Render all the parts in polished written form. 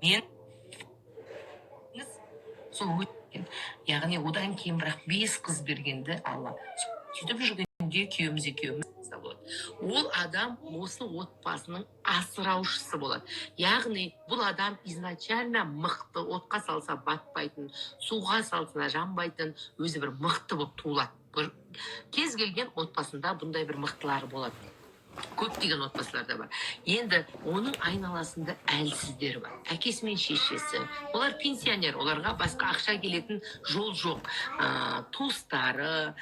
мен сол өткен. Яғни одан кейін бірақ 5 қыз бергенді алла. Сөйтіп жүргенде күйеуіміз екеуміз болады. Ол адам осы отбасының асыраушысы болады. Яғни бұл адам изначально мықты, отқа салса батпайтын, суға салса жанбайтын, өзі бір мықты болып туылады. Кез келген отбасында бұндай бір мықтылары болады. Көптеген отбасыларда бар. Енді оның айналасында әлсіздер бар. Әкесі мен шешесі. Олар пенсионер, оларға басқа ақша келетін жол жоқ. Туыстары,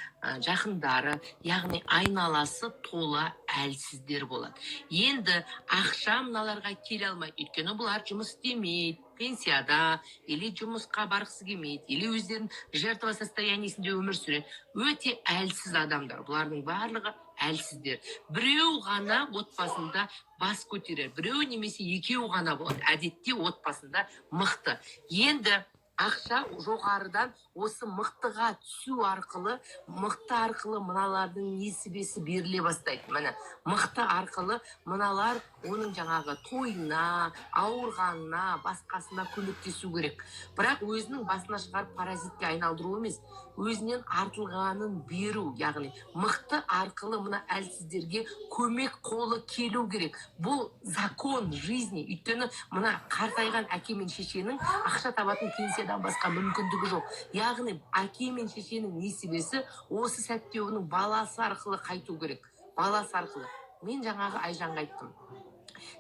жақындары, яғни айналасы тола әлсіздер болады. Енді ақша мыналарға келе алмайды. Өйткені бұлар жұмыс істемейді, пенсияда, или жұмысқа барғысы келмейді, или өздерін жертва состояниесінде өмір сүреді. Өте әлсіз адамдар. Бұлардың барлығы әлсіздер. Біреу ғана отбасында бас көтерер. Біреу немесе екеу ғана болады. Әдетте отбасында мықты. Енді ақша жоғарыдан осы мықтыға түсу арқылы, мықты арқылы мыналардың несібесі беріле бастайды. Міне, мықты арқылы мыналар оның жаңағы тойына, ауырғанына, басқасына көмектесу керек. Бірақ өзінің басына шығарып паразитке айналдыру емес, өзінен артылғанын беру, яғни мықты арқылы мына әлсіздерге көмек қолы келу керек. Бұл закон жизни. Өйткені мына қартайған әке мен шешенің ақша табатын пенсиядан басқа мүмкіндігі жоқ. Яғни әке мен шешенің несібесі осы сәтте оның баласы арқылы қайту керек. Баласы арқылы. Мен жаңағы Айжанға айттым.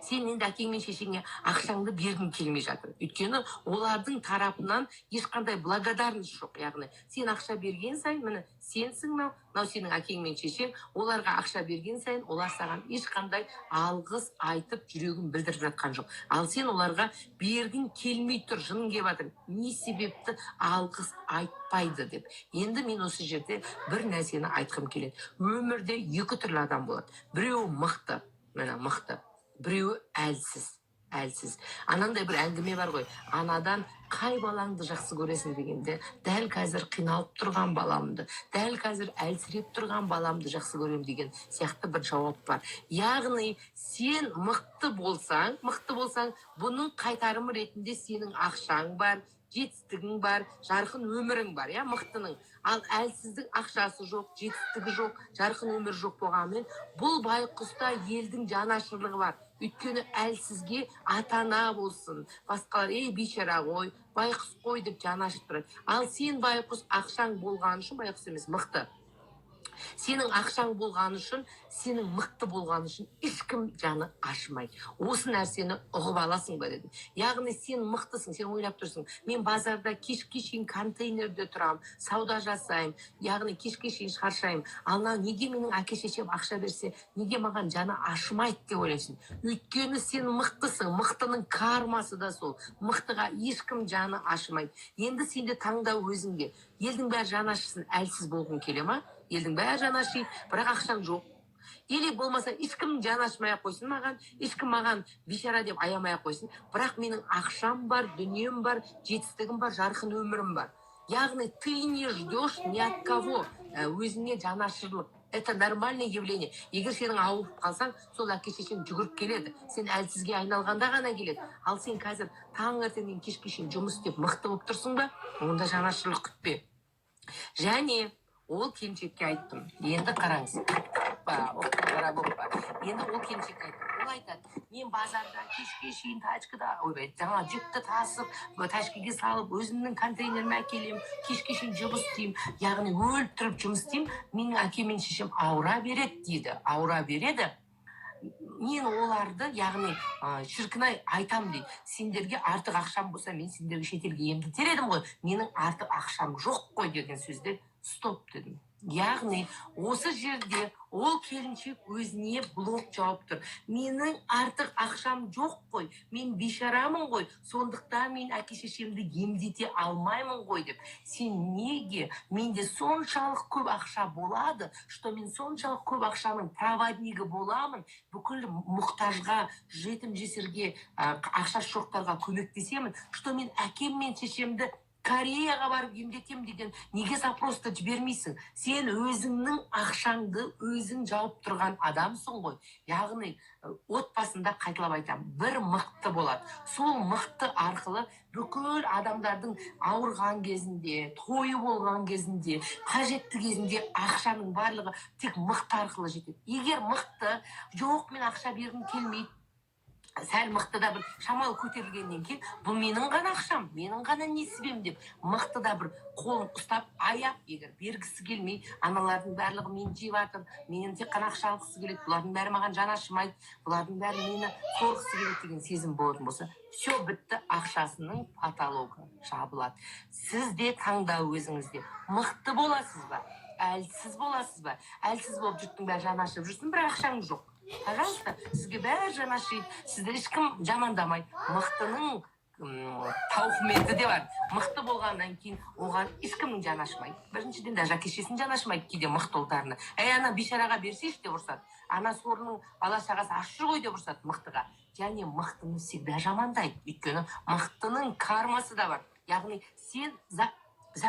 Сен енді әкең мен шешеңе ақшаңды бергің келмей жатыр. Өйткені олардың тарапынан ешқандай благодарность жоқ. Яғни сен ақша берген сайын, міне сенсің мынау сенің әкең мен шешең, оларға ақша берген сайын олар саған ешқандай алғыс айтып жүрегін білдіріп жатқан жоқ. Ал сен оларға бергің келмей тұр, жының келіп жатыр. Не себепті алғыс айтпайды деп. Енді мен осы жерде бір нәрсені айтқым келеді. Өмірде екі түрлі адам болады. Біреу мықты, міне мықты. Біреуі әлсіз. Анандай бір әңгіме бар ғой. Анадан қай балаңды жақсы көресің дегенде, дәл қазір қиналып тұрған баламды, дәл қазір әлсіреп тұрған баламды жақсы көрем деген сияқты бір жауап бар. Яғни сен мықты болсаң, бұның қайтарымы ретінде сенің ақшаң бар, жетістігің бар, жарқын өмірің бар, я мықтының. Ал әлсіздің ақшасы жоқ, жетістігі жоқ, жарқын өмір жоқ болғанымен, бұл байқұста елдің жанашырлығы бар. Өйткені әлсізге ата-ана болсын, басқалар, бейшара ғой, байқұс қой деп жанашып тұрады. Ал сен байқұс ақшаң болған үшін, байқұс емес, мықты. Сенің ақшаң болған үшін, сенің мықты болған үшін ешкім жаны ашымайды. Осы нәрсені ұғып аласың ба дедім. Яғни сен мықтысың, сен ойлап тұрсың. Мен базарда кешке шейін контейнерде тұрам, сауда жасайым, яғни кешке шейін шаршайым. Ал неге менің әке шешем ақша берсе, неге маған жаны ашымайды деп ойлайсың. Өйткені сен мықтысың, мықтының кармасы да сол. Мықтыға ешкім жаны ашымайды. Енді сенде таңдау өзіңге. Елдің бәрі жаны ашысын, әлсіз болғың келе ма? Елдің бәрі жаны ашиды, бірақ ақшаң жоқ. Или болмаса ешкім жаны ашмай қойсын маған, ешкім маған бейшара деп аямай қойсын, бірақ менің ақшам бар, дүнием бар, жетістігім бар, жарқын өмірім бар. Яғни ты не ждешь ни от кого, өзіңе жанашырлық. Это нормальное явление. Егер сенің ауырып қалсаң, сол әке шешең жүгіріп келеді. Сен әлсізге айналғанда ғана келеді. Ал сен қазір таңертеңнен кешке шейін жұмыс істеп мықты болып тұрсың ба? Онда жанашырлық күтпе. Және ол келіншекке айттым. Енді қараңыз. Енді ол келіншекке айттым. Ол айтады, мен базарда кешке шейін тачкада, жаңа жүкті тасып, тачкеге салып, өзімнің контейнеріме әкелем, кешке шейін жұмыс істеймін. Яғни өліп тұрып жұмыс істеймін. Менің әкем мен шешем ауыра береді дейді. Ауыра береді. Мен оларды, яғни шіркінай айтам дейді. Сендерге артық ақшам болса, мен сендерге шетелге емдетер едім ғой. Менің артық ақшам жоқ қой деген сөзде стоп дедім. Яғни осы жерде ол келіншек өзіне блок жауып тұр. Менің артық ақшам жоқ қой, мен бейшарамын ғой, сондықтан мен әке шешемді емдете алмаймын ғой деп. Сен неге? Менде соншалық көп ақша болады, что мен соншалық көп ақшаның проводнигі боламын, бүкіл мұқтажға, жетім жесірге, ақшасы жоқтарға көмектесемін, что мен әкем мен шешемді Кореяға барып емдетем деген неге запросты жібермейсің? Сен өзіңнің ақшаңды өзің жауып тұрған адамсың ғой. Яғни отбасында қайталап айтамын, бір мықты болады. Сол мықты арқылы бүкіл адамдардың ауырған кезінде, тойы болған кезінде, қажетті кезінде ақшаның барлығы тек мықты арқылы жетеді. Егер мықты, жоқ мен ақша бергім келмейді, сәл мықты да бір шамалы көтерілгеннен кейін, бұл менің ғана ақшам, менің ғана несібем деп, мықты да бір қолын ұстап, аяп, егер бергісі келмей, аналардың барлығы мен жеп жатыр, менен тек қана ақша алғысы келеді, бұлардың бәрі маған жан ашымайды, бұлардың бәрі мені қорғысы келеді деген сезім болатын болса, все бітті, ақшасының потологы жабылады. Сіз де таңдау өзіңізде. Мықты боласыз ба? Әлсіз боласыз ба? Әлсіз болып жұрттың бәрі жан ашып жүрсін, бірақ ақшаңыз жоқ. Пожалуйста, сізге бәрі жан ашиды, сізді ешкім жамандамайды. Мықтының тауқыметі де бар. Мықты болғаннан кейін оған ешкімнің жан ашымайды. Біріншіден даже әке-шешесінің жан ашымайды кейде мықты ұлдарына. Ана бейшараға берсейші деп ұрсады. Ана сорының бала-шағасы аш жүр ғой деп ұрсады мықтыға. Және мықтыны всегда жамандайды. Өйткені мықтының кармасы да бар. Яғни сен за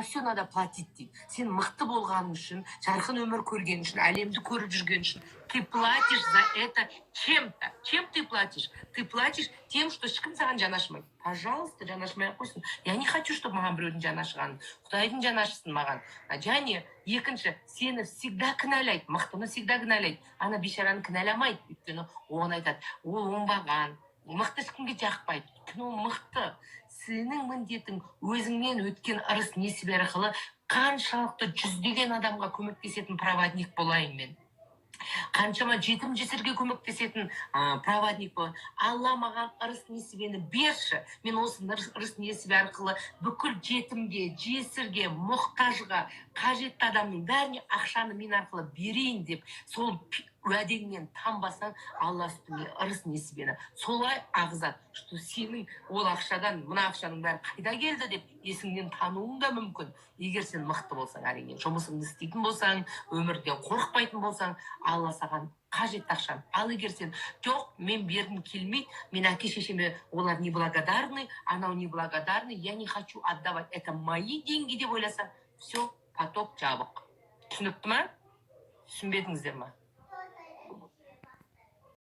все надо платить дейді. Сен мықты болғаның үшін, жарқын өмір көрген үшін, әлемді көріп жүрген үшін, ты платишь за это чем-то. Чем ты платишь? Ты платишь тем, что ешкім саған жан ашымайды. Пожалуйста, жан ашымай қойсын. Я не хочу, чтобы маған біреудің жан ашығанын. Құдайдың жан ашысын маған. Және екінші, сені всегда кінәлайды. Мықтыны всегда кінәлайды. Ана бейшараны кінәламайды. Өйткені оған айтады, ол оңбаған. Мықты ешкімге жақпайды. Өйткені ол мықты. Сенің міндетің өзіңнен өткен ырыс несібе арқылы қаншалықты жүздеген адамға көмектесетін проводник болайын мен. Қаншама жетім жесірге көмектесетін проводник болайын. Алла маған ырыс несібені берші. Мен осы ырыс несібе арқылы бүкіл жетімге, жесірге, мұқтажға, қажетті адамның бәріне ақшаны мен арқылы берейін деп, сол уәдеңнен танбасаң, Алла үстіңе ырыс несібені солай ағызады, что сенің ол ақшадан, мына ақшаның бәрі қайда келді деп есіңнен тануың да мүмкін. Егер сен мықты болсаң, әрине, жұмысыңды істейтін болсаң, өмірден қорықпайтын болсаң, Алла саған қажетті ақшаны. Ал егер сен, жоқ, мен бергім келмейді, мен әке-шешеме олар неблагодарны, анау неблагодарны, я не хочу отдавать, это мои деньги деп ойласаң, все, поток жабық. Түсінікті ма? Түсінбедіңіздер ма?